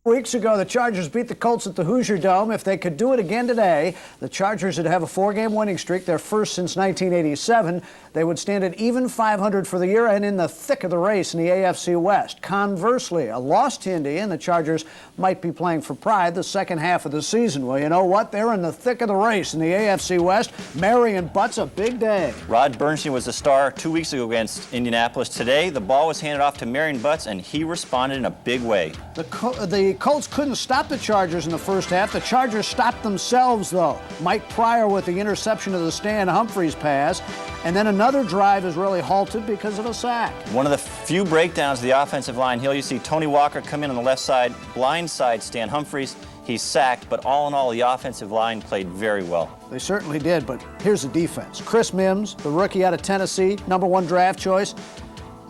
Weeks ago, the Chargers beat the Colts at the Hoosier Dome. If they could do it again today, the Chargers would have a 4-game winning streak, their first since 1987. They would stand at even 500 for the year and in the thick of the race in the AFC West. Conversely, a loss to Indy and the Chargers might be playing for pride the second half of the season. Well, you know what? They're in the thick of the race in the AFC West. Marion Butts, a big day. Rod Bernstein was the star 2 weeks ago against Indianapolis. Today, the ball was handed off to Marion Butts, and he responded in a big way. The Colts couldn't stop the Chargers in the first half. The Chargers stopped themselves, though. Mike Pryor with the interception of the Stan Humphries pass. And then another drive is really halted because of a sack. One of the few breakdowns of the offensive line. Here you see Tony Walker come in on the left side, blindside Stan Humphries. He's sacked, but all in all, the offensive line played very well. They certainly did, but here's the defense. Chris Mims, the rookie out of Tennessee, #1 draft choice.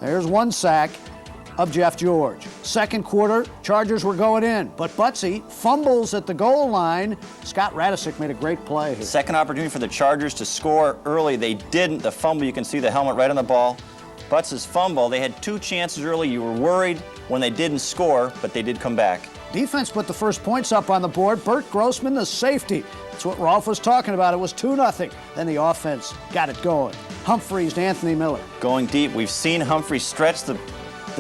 There's one sack of Jeff George. Second quarter, Chargers were going in, but Butsy fumbles at the goal line. Scott Radisick made a great play here. Second opportunity for the Chargers to score early. They didn't. The fumble, you can see the helmet right on the ball. Butts' fumble, they had 2 chances early. You were worried when they didn't score, but they did come back. Defense put the first points up on the board. Bert Grossman, the safety. That's what Rolf was talking about. It was 2-0. Then the offense got it going. Humphries to Anthony Miller. Going deep. We've seen Humphries stretch the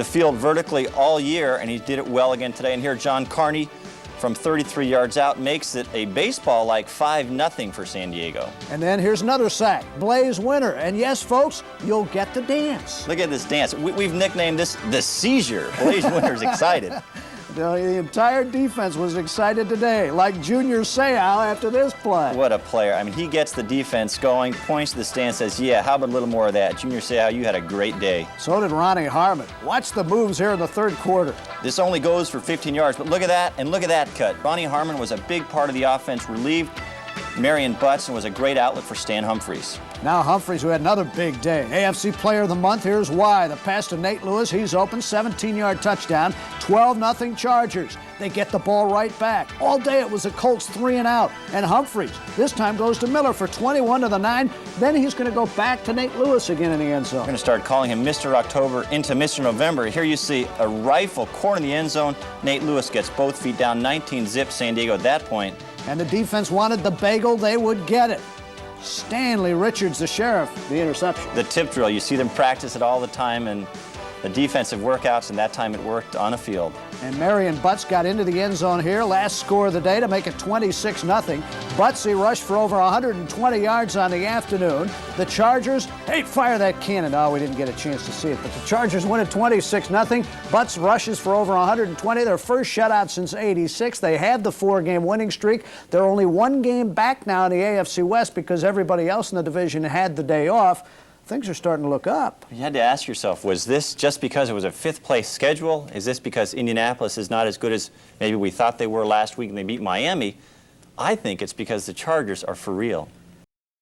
field vertically all year, and he did it well again today. And here, John Carney from 33 yards out makes it a baseball-like 5-0 for San Diego. And then here's another sack, Blaze Winter. And yes, folks, you'll get the dance. Look at this dance. We've nicknamed this the seizure. Blaze Winter's excited. The entire defense was excited today, like Junior Seau after this play. What a player. I mean, he gets the defense going, points to the stand, says, yeah, how about a little more of that? Junior Seau, you had a great day. So did Ronnie Harmon. Watch the moves here in the third quarter. This only goes for 15 yards, but look at that, and look at that cut. Ronnie Harmon was a big part of the offense, relieved Marion Butts, and was a great outlet for Stan Humphries. Now Humphries, who had another big day. AFC Player of the Month, here's why. The pass to Nate Lewis, he's open, 17-yard touchdown, 12-0 Chargers. They get the ball right back. All day it was the Colts 3 and out. And Humphries, this time goes to Miller for 21 to the 9. Then he's going to go back to Nate Lewis again in the end zone. We're going to start calling him Mr. October into Mr. November. Here you see a rifle, corner in the end zone. Nate Lewis gets both feet down, 19-zip San Diego at that point. And the defense wanted the bagel, they would get it. Stanley Richards, the sheriff, the interception. The tip drill, you see them practice it all the time, and the defensive workouts, and that time it worked on a field. And Marion Butts got into the end zone here, last score of the day to make it 26-0. Butsy rushed for over 120 yards on the afternoon. The Chargers, hey, fire that cannon. Oh, we didn't get a chance to see it, but the Chargers win at 26-0. Butts rushes for over 120, their first shutout since '86. They had the 4-game winning streak. They're only 1 game back now in the AFC West because everybody else in the division had the day off. Things are starting to look up. You had to ask yourself, was this just because it was a 5th-place schedule? Is this because Indianapolis is not as good as maybe we thought they were last week and they beat Miami? I think it's because the Chargers are for real.